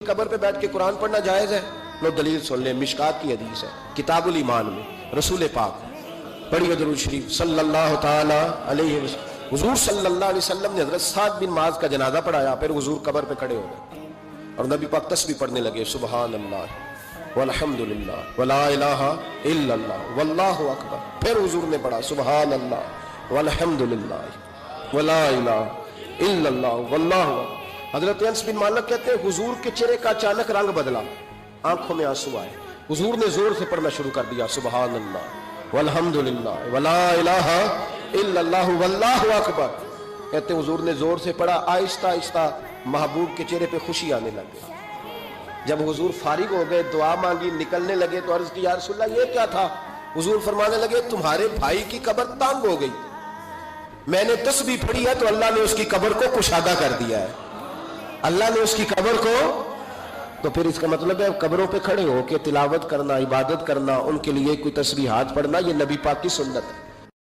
قبر پہ بیٹھ کے قرآن پڑھنا جائز ہے؟ لو دلیل سن لیں، مشکات کی حدیث ہے کتاب الایمان میں، رسول پاک پڑھیے درود شریف صلی اللہ تعالی علیہ وسلم۔ حضور صلی اللہ علیہ وسلم نے حضرت سعد بن معاذ کا جنازہ پڑھایا، پھر حضور قبر پہ کھڑے ہو گئے اور نبی پاک تسبیح پڑھنے لگے، سبحان اللہ والحمدللہ ولا الہ الا اللہ واللہ اکبر۔ پھر حضور نے پڑھا سبحان اللہ والحمدللہ ولا الہ الا اللہ واللہ اکبر۔ حضرت انس بن مالک کہتے ہیں حضور کے چہرے کا اچانک رنگ بدلا، آنکھوں میں آنسو آئے، حضور نے زور سے پڑھنا شروع کر دیا سبحان اللہ والحمدللہ ولا الہ الا اللہ واللہ اکبر۔ کہتے ہیں حضور نے زور سے پڑھا، آہستہ آہستہ محبوب کے چہرے پہ خوشی آنے لگی۔ جب حضور فارغ ہو گئے، دعا مانگی، نکلنے لگے تو عرض کی یا رسول اللہ یہ کیا تھا؟ حضور فرمانے لگے تمہارے بھائی کی قبر تنگ ہو گئی، میں نے تسبیح پڑھی ہے تو اللہ نے اس کی قبر کو کشادہ کر دیا ہے، اللہ نے اس کی قبر کو۔ تو پھر اس کا مطلب ہے قبروں پہ کھڑے ہو کے تلاوت کرنا، عبادت کرنا، ان کے لیے کوئی تسبیحات پڑھنا، یہ نبی پاک کی سنت ہے۔